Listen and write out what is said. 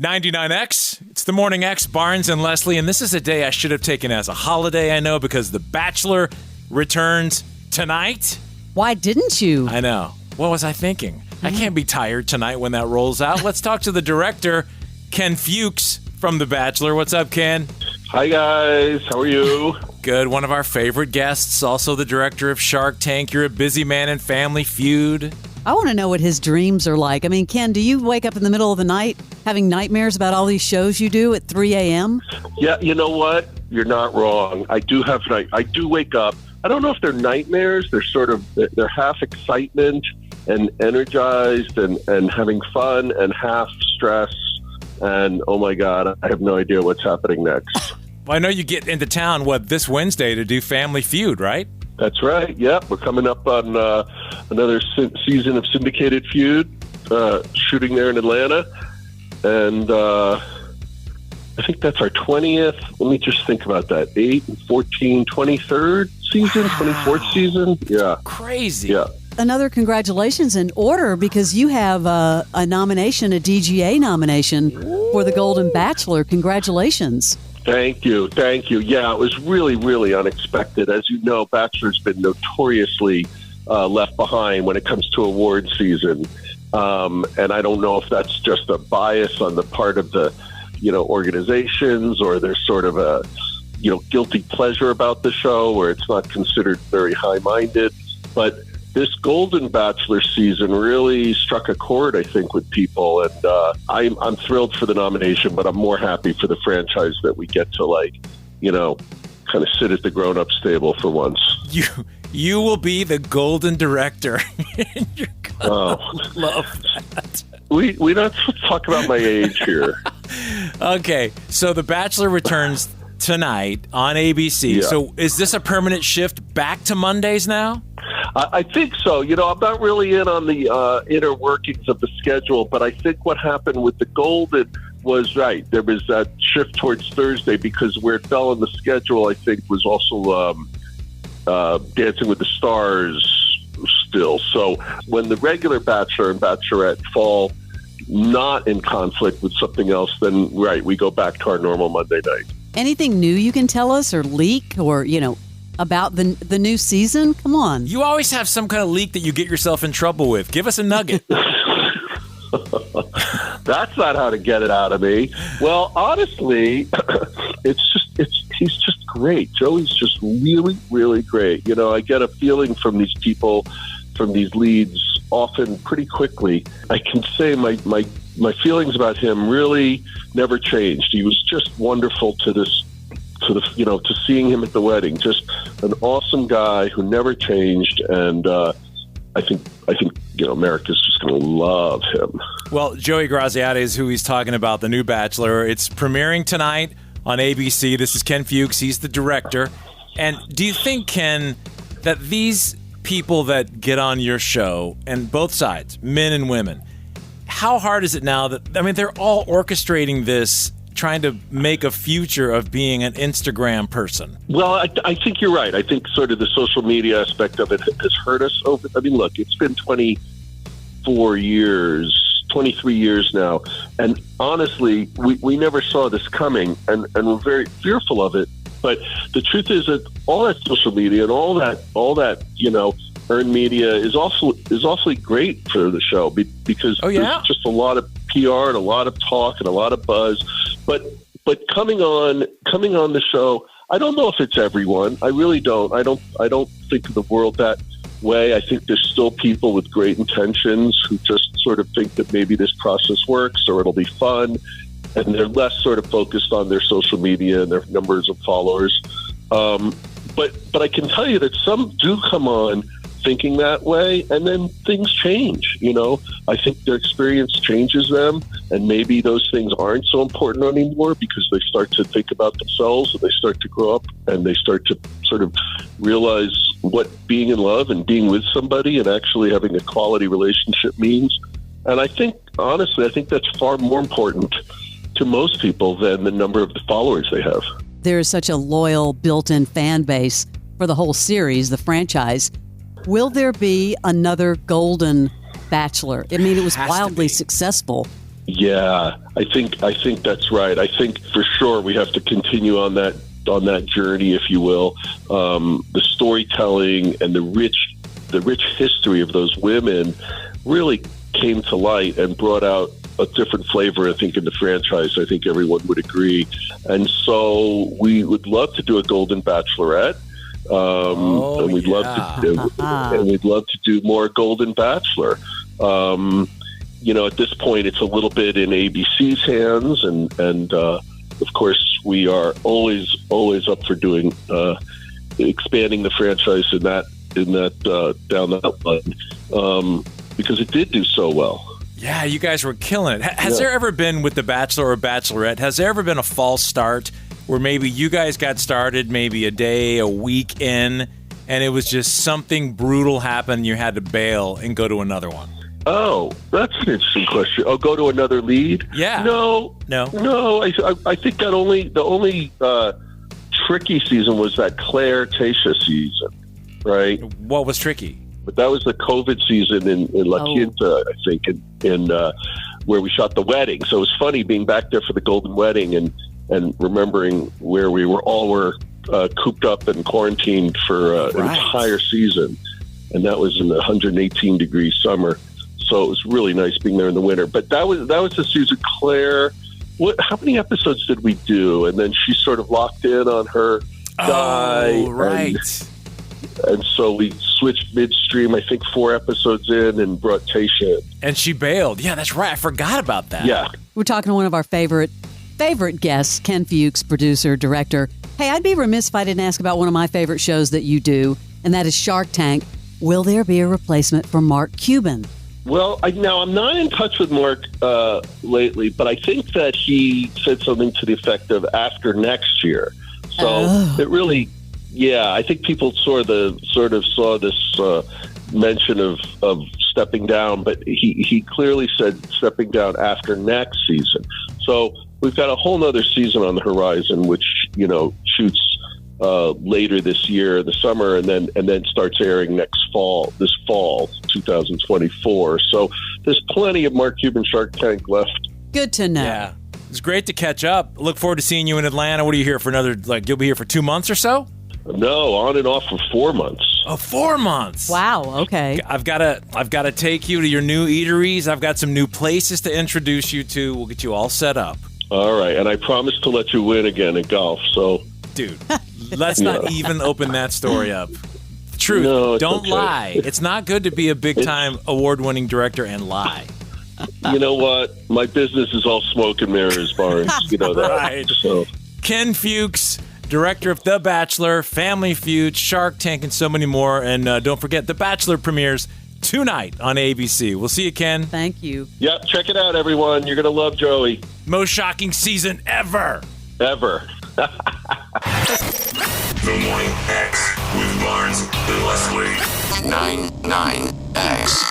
99X. It's the Morning X, Barnes and Leslie, and this is a day I should have taken as a holiday, I know, because The Bachelor returns tonight. Why didn't you? I know. What was I thinking? I can't be tired tonight when that rolls out. Let's talk to the director, Ken Fuchs from The Bachelor. What's up, Ken? Hi, guys. How are you? Good. One of our favorite guests, also the director of Shark Tank. You're a busy man in Family Feud. I want to know what his dreams are like. I mean, Ken, do you wake up in the middle of the night having nightmares about all these shows you do at 3 a.m.? Yeah, you know what? You're not wrong. I do wake up. I don't know if they're nightmares. They're half excitement and energized and having fun and half stress. And, oh, my God, I have no idea what's happening next. Well, I know you get into town, this Wednesday to do Family Feud, right? That's right. Yep. We're coming up on another season of syndicated Feud, shooting there in Atlanta. And I think that's our 20th. Let me just think about that. 8 and 14, 23rd season, 24th season. Yeah. Crazy. Yeah. Another congratulations in order because you have a nomination, a DGA nomination for the Golden Bachelor. Congratulations. Thank you. Yeah, it was really, really unexpected. As you know, Bachelor's been notoriously left behind when it comes to award season. And I don't know if that's just a bias on the part of the, organizations, or there's sort of a, guilty pleasure about the show, or it's not considered very high-minded. But this Golden Bachelor season really struck a chord, I think, with people. And I'm thrilled for the nomination, but I'm more happy for the franchise that we get to, kind of sit at the grown-up table for once. You will be the Golden Director. You're gonna love that. We not talk about my age here. Okay, so The Bachelor returns tonight on ABC. Yeah. So is this a permanent shift back to Mondays now? I think so. I'm not really in on the inner workings of the schedule, but I think what happened with the Golden was right. There was that shift towards Thursday because where it fell in the schedule, I think, was also Dancing with the Stars still. So when the regular Bachelor and Bachelorette fall not in conflict with something else, then, right, we go back to our normal Monday night. Anything new you can tell us or leak or, about the new season? Come on. You always have some kind of leak that you get yourself in trouble with. Give us a nugget. That's not how to get it out of me. Well, honestly, he's just great. Joey's just really, really great. I get a feeling from these people, from these leads, often pretty quickly. I can say my feelings about him really never changed. He was just wonderful to seeing him at the wedding. Just an awesome guy who never changed, and I think America's just going to love him. Well, Joey Graziati is who he's talking about, the new Bachelor. It's premiering tonight on ABC. This is Ken Fuchs. He's the director. And do you think, Ken, that these people that get on your show, and both sides, men and women, how hard is it now they're all orchestrating this, trying to make a future of being an Instagram person? Well, I think you're right. I think sort of the social media aspect of it has hurt us. Look, it's been 23 years now. And honestly, we never saw this coming, and we're very fearful of it. But the truth is that all that social media and all that earned media is awfully great for the show because there's just a lot of PR and a lot of talk and a lot of buzz. But coming on the show, I don't know if it's everyone. I really don't. I don't think of the world that way. I think there's still people with great intentions who just sort of think that maybe this process works or it'll be fun, and they're less sort of focused on their social media and their numbers of followers. But I can tell you that some do come on thinking that way, and then things change. I think their experience changes them, and maybe those things aren't so important anymore because they start to think about themselves, and they start to grow up, and they start to sort of realize what being in love and being with somebody and actually having a quality relationship means. And I think, honestly, that's far more important to most people than the number of the followers they have. There is such a loyal built-in fan base for the whole series, the franchise. Will there be another Golden Bachelor? I mean, it was wildly successful. Yeah, I think that's right. I think for sure we have to continue on that journey, if you will. The storytelling and the rich history of those women really came to light and brought out a different flavor, I think, in the franchise. I think everyone would agree. And so we would love to do a Golden Bachelorette. And we'd love to do more Golden Bachelor. At this point, it's a little bit in ABC's hands, and of course, we are always up for doing expanding the franchise in that down that line, because it did do so well. Yeah, you guys were killing it. Has there ever been, with The Bachelor or Bachelorette, has there ever been a false start where maybe you guys got started maybe a day, a week in, and it was just something brutal happened, you had to bail and go to another one? Oh, that's an interesting question. Oh, go to another lead? Yeah. No. I think that the only tricky season was that Claire Tasha season, right? What was tricky? But that was the COVID season in La Quinta, I think, in where we shot the wedding. So it was funny being back there for the golden wedding and remembering where we were cooped up and quarantined for an entire season. And that was in the 118-degree summer. So it was really nice being there in the winter. But that was the season. Claire, how many episodes did we do? And then she sort of locked in on her guy. Oh, right. And so we switched midstream, I think 4 episodes in, and brought Tasha in. And she bailed. Yeah, that's right. I forgot about that. Yeah. We're talking to one of our favorite guests, Ken Fuchs, producer, director. Hey, I'd be remiss if I didn't ask about one of my favorite shows that you do, and that is Shark Tank. Will there be a replacement for Mark Cuban? Well, I'm not in touch with Mark lately, but I think that he said something to the effect of after next year. So it really... Yeah, I think people sort of saw this mention of stepping down, but he clearly said stepping down after next season. So we've got a whole nother season on the horizon, which shoots later this year, the summer, and then starts airing this fall, 2024. So there's plenty of Mark Cuban Shark Tank left. Good to know. Yeah, it's great to catch up. Look forward to seeing you in Atlanta. What are you here for? You'll be here for 2 months or so? No, on and off for 4 months. Oh, 4 months. Wow, okay. I've got to take you to your new eateries. I've got some new places to introduce you to. We'll get you all set up. All right, and I promise to let you win again at golf. So, dude, let's not even open that story up. Truth, don't lie. It's not good to be a big-time award-winning director and lie. You know what? My business is all smoke and mirrors, Barnes. You know that. Right. So. Ken Fuchs, director of The Bachelor, Family Feud, Shark Tank, and so many more. And don't forget, The Bachelor premieres tonight on ABC. We'll see you, Ken. Thank you. Yep, check it out, everyone. You're going to love Joey. Most shocking season ever. Ever. The Morning X with Barnes and Leslie. 99X.